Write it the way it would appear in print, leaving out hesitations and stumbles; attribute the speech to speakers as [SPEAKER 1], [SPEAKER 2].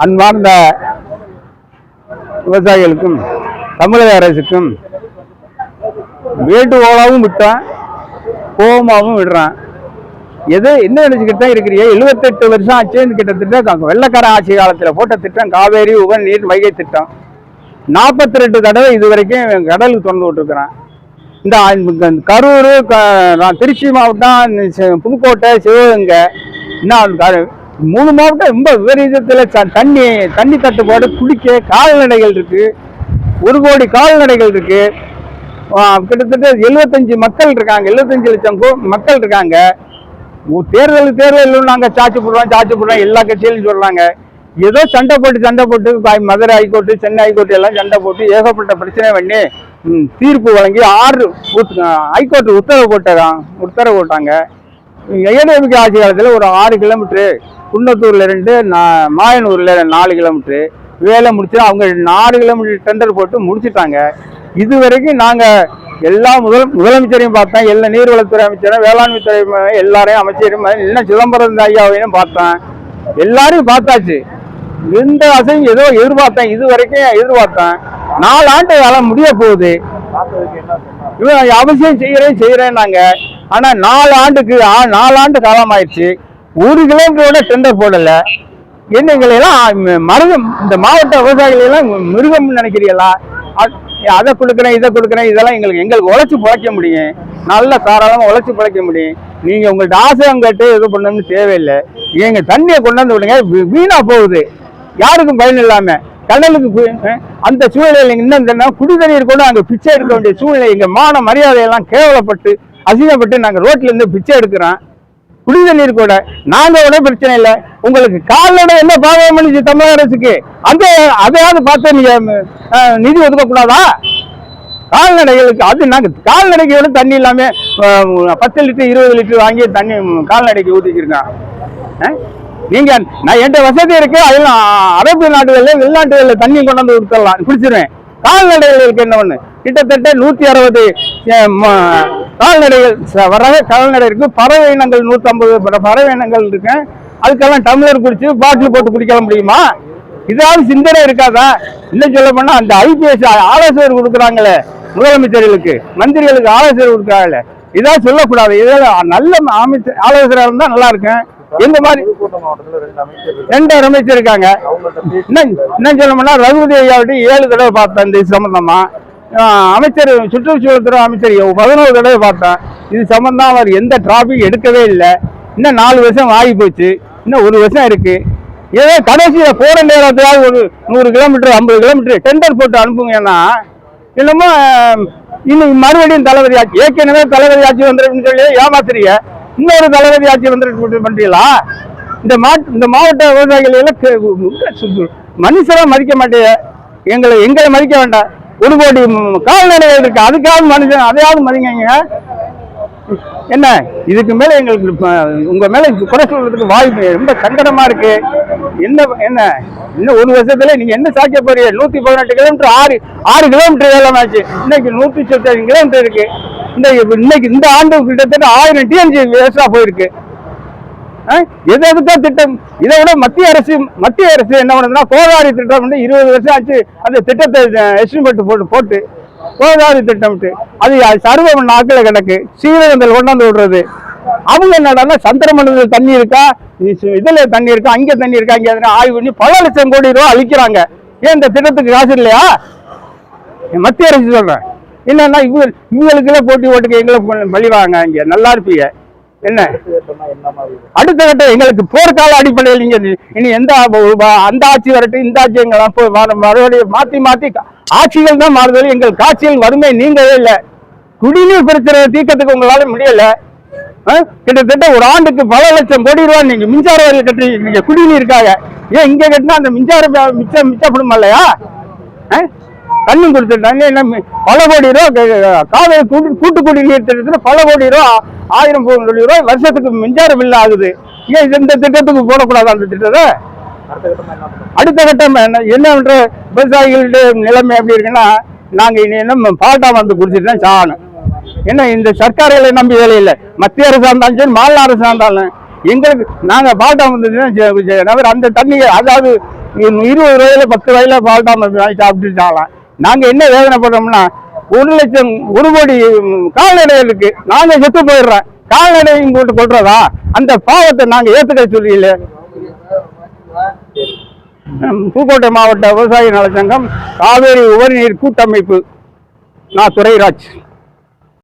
[SPEAKER 1] அன்பார்ந்த விவசாயிகளுக்கும் தமிழக அரசுக்கும் வேண்டுகோளாவும் விட்டான், கோபமாகவும் விடுறான். எது என்ன நினைச்சுக்கிட்டு இருக்கிறீங்க? 78 வருஷம் ஆச்சு கிட்டத்தட்ட வெள்ளக்கார ஆட்சி காலத்தில் போட்ட திட்டம் காவேரி உபரி நீர் வைகை திட்டம். 42 தடவை இது வரைக்கும் கடலுக்கு திறந்து விட்டுருக்குறான். இந்த கரூர், திருச்சி மாவட்டம், புதுக்கோட்டை, சிவகங்கை, இன்னும் 3 மாவட்டம் ரொம்ப விபரீதத்தில் தண்ணி தட்டுப்பாடு. குடிக்க கால்நடைகள் இருக்கு, 1 கோடி கால்நடைகள் இருக்கு. கிட்டத்தட்ட 75 மக்கள் இருக்காங்க, 75 லட்சம் மக்கள் இருக்காங்க. தேர்தல் நாங்கள் சாட்சி போடுறோம் எல்லா கட்சியிலும் சொல்றாங்க. ஏதோ சண்டை போட்டு மதுரை ஹைகோர்ட்டு, சென்னை ஹைகோர்ட்டு எல்லாம் சண்டை போட்டு ஏகப்பட்ட பிரச்சனை பண்ணி தீர்ப்பு வழங்கி 6 ஹைகோர்ட்டு உத்தரவு போட்டாங்க. ஏடிஎம்கே ஆட்சி காலத்தில் ஒரு 6 கிலோமீட்டரு, குன்னத்தூர்ல 2, மாயனூர்ல 4 கிலோமீட்டரு வேலை முடிச்சு அவங்க 4 கிலோமீட்டர் டெண்டர் போட்டு முடிச்சுட்டாங்க. இது வரைக்கும் நாங்கள் எல்லா முதலமைச்சரையும் பார்த்தேன், எல்லா நீர்வளத்துறை அமைச்சரும், வேளாண்மை துறை எல்லாரையும் அமைச்சரும், இன்னும் சிதம்பரம் ஐயாவையும் பார்த்தேன். எல்லாரையும் பார்த்தாச்சு. எந்த வசதியும் ஏதோ எதிர்பார்த்தேன், இது வரைக்கும் எதிர்பார்த்தேன். 4 ஆண்டு காலம் முடிய போகுது. இவன் அவசியம் செய்யறேன் நாங்க. ஆனா 4 ஆண்டு காலம் ஆயிடுச்சு. 1 கிலோமீட்டரோட டெண்டர் போடல. என்னங்களெல்லாம் மருகம், இந்த மாவட்ட விவசாயிகளெல்லாம் மிருகம் நினைக்கிறீங்களா? அதை கொடுக்குறேன் இதை கொடுக்குறேன், இதெல்லாம் எங்களுக்கு உழைச்சி பிழைக்க முடியும், நல்ல தாராளமாக உழைச்சி பிழைக்க முடியும். நீங்கள் உங்கள்கிட்ட ஆசையம் கேட்டு இது பண்ணணும்னு தேவையில்லை. எங்க தண்ணியை கொண்டாந்து விடுங்க, வீணா போகுது, யாருக்கும் பயன் இல்லாமல் கடலுக்கு. அந்த சூழ்நிலையில் இன்னும் குடி தண்ணீர் கூட அங்கே பிச்சை எடுக்க வேண்டிய சூழ்நிலை. எங்கள் மான மரியாதையெல்லாம் கேவலப்பட்டு அசிங்கப்பட்டு நாங்கள் ரோட்ல இருந்து பிச்சை எடுக்கிறோம். குடி தண்ணீர் கூட நாங்கள் கூட பிரச்சனை இல்லை. உங்களுக்கு கால்நடை என்ன பாவம் பண்ணிச்சு தமிழக அரசுக்கு? அதையாவது பார்த்து நீங்க நிதி ஒதுக்கக்கூடாதா? கால்நடைகளுக்கு அது நாங்கள் கால்நடைக்கு விட தண்ணி இல்லாம 10 லிட்டர் 20 லிட்டர் வாங்கி தண்ணி கால்நடைக்கு ஊற்றிக்கிருக்கோம். நீங்க நான் என்கிட்ட வசதி இருக்கு, அதெல்லாம் அரபு நாடுகளில் வெளிநாட்டுகளில் தண்ணி கொண்டாந்து கொடுத்துடலாம், குடிச்சிருவேன். கால்நடைகளுக்கு என்ன ஒண்ணு? கிட்டத்தட்ட 160 கால்நடை இருக்கு. பறவை இனங்கள் 150 பறவை இனங்கள் இருக்கு. அதுக்கெல்லாம் டம்ளர் குடிச்சு பாட்டில் போட்டு குடிக்க முடியுமா? இதாவது சிந்தனை இருக்காதா? இன்னும் சொல்ல போனா அந்த IPS ஆலோசனை கொடுக்குறாங்களே, முதலமைச்சர்களுக்கு மந்திரிகளுக்கு ஆலோசனை கொடுக்குறாங்களே, இதான் சொல்லக்கூடாது. இதெல்லாம் நல்ல ஆலோசனை இருந்தா நல்லா இருக்கும். எந்த மாதிரி 2 அமைச்சர் இருக்காங்க. என்ன சொல்ல போனா ரகுபதி ஐயாவிட்டு 7 தடவை பார்த்தேன் இது சம்பந்தமா. அமைச்சர் சுற்றுச்சூழல் துறை அமைச்சர் 11 தடவை பார்த்தேன் இது சம்பந்தம். அவர் எந்த டிராபிக் எடுக்கவே இல்லை. இன்னும் 4 வருஷம் ஆகி போச்சு, இன்னும் 1 வருஷம் இருக்கு. ஏதோ கடைசியில போற நேரத்தில் ஒரு 100 கிலோமீட்டர் 50 கிலோமீட்டர் டெண்டர் போட்டு அனுப்புங்கன்னா என்னமோ இன்னும் மறுபடியும் தளபதி ஆட்சி, ஏற்கனவே தளபதி ஆட்சி வந்துருக்குன்னு சொல்லி ஏமாத்துறீங்க. இன்னொரு தளபதி ஆட்சி வந்துட்டு பண்றீங்களா? இந்த மாவட்ட விவசாயிகள் எல்லாம் மனுஷரா மதிக்க மாட்டேங்க. எங்களை மதிக்க வேண்டாம். 1 கோடி கால்நடைகள் இருக்கு, அதுக்காவது மனுஷன் அதையாவது மதிங்க. என்ன இதுக்கு மேல எங்களுக்கு உங்க மேல குறை சொல்றதுக்கு வாய்ப்பு ரொம்ப சங்கடமா இருக்கு. என்ன இன்னும் 1 வருஷத்துல நீங்க என்ன சாய்க்க போறீங்க? 118 கிலோமீட்டர் 6 கிலோமீட்டர் வேலை ஆச்சு. இன்னைக்கு 175 கிலோமீட்டர் இருக்கு. இன்னைக்கு இந்த ஆண்டு கிட்டத்தட்ட 1000 TNG வேஸ்டா போயிருக்கு. எதுதான் திட்டம்? இதை விட மத்திய அரசு என்ன பண்ணுதுன்னா, கோதாவரி திட்டம் வந்து 20 வருஷம் ஆச்சு. அந்த திட்டத்தை எஸ்டிமேட் போட்டு கோதாவரி திட்டம் அது சர்வே பண்ண ஆக்களை கிடக்கு. சீரகத்தில் கொண்டாந்து விடுறது. அவங்க என்னடா சந்திரமண்டலத்தில் தண்ணி இருக்கா, இதுல தண்ணி இருக்கா, அங்கே தண்ணி இருக்கா, அங்கே ஆய்வு பண்ணி பல லட்சம் கோடி ரூபாய் அளிக்கிறாங்க. ஏன் இந்த திட்டத்துக்கு காசு இல்லையா? மத்திய அரசு சொல்றேன். என்னன்னா இவங்களுக்குள்ள போட்டி ஓட்டுக்கு எங்களை பழிவாங்க. இங்க நல்லா இருப்பீங்க. என்ன அடுத்த கட்டம் எங்களுக்கு போர்க்கால அடிப்படையில் நீங்க இனி எந்த அந்த ஆட்சி வரட்டும், இந்த ஆட்சி எங்களை மறுபடியும் மாத்தி ஆட்சிகள் தான் மாறுதல். எங்கள் காட்சியில் வறுமை நீங்கவே இல்லை. குடிநீர் பிரச்சனை தீர்க்கத்துக்கு உங்களால முடியல. கிட்டத்தட்ட ஒரு ஆண்டுக்கு பல லட்சம் கோடி ரூபாய் நீங்க மின்சார வரி கட்டுறீங்க குடிநீருக்காக. ஏன் இங்க கட்டினா அந்த மின்சார மிச்சப்படும் இல்லையா? தண்ணி கொடுத்துட்டாங்க. என்ன பல கோடி ரூபா காவிரி கூட்டு குடிநீர் திட்டத்தில் பல கோடி ரூபா 1000 கோடி ரூபாய் வருஷத்துக்கு மின்சார பில் ஆகுது. ஏன் இந்த திட்டத்துக்கு போடக்கூடாது? அந்த திட்டத்தை அடுத்த கட்டம் என்னன்ற விவசாயிகளுடைய நிலைமை எப்படி இருக்குன்னா, நாங்க இனி என்ன பால்டா வந்து குடிச்சிட்டு தான் சாகணும். என்ன இந்த சர்க்கார்களை நம்பி வேலை இல்லை. மத்திய அரசா இருந்தாலும் சரி, மாநில அரசா இருந்தாலும் எங்களுக்கு நாங்க பால்டாம் வந்ததுன்னா அந்த தண்ணியை அதாவது 20 ரூபாயில 10 ரூபாயில பால்டாம் வாங்கி சாப்பிட்டுட்டாங்களாம். நாங்க என்ன வேதனை பண்றோம்னா 1 லட்சம் 1 கோடி கால்நடைகளுக்கு நாங்க செத்து போயிடுறோம். கால்நடையும் போட்டு கொள்றதா? அந்த பாவத்தை நாங்க ஏத்துக்க சொல்லல. புதுக்கோட்டை மாவட்ட விவசாய நல சங்கம் காவேரி உபரிநீர் கூட்டமைப்பு. நான் துரைராஜ்.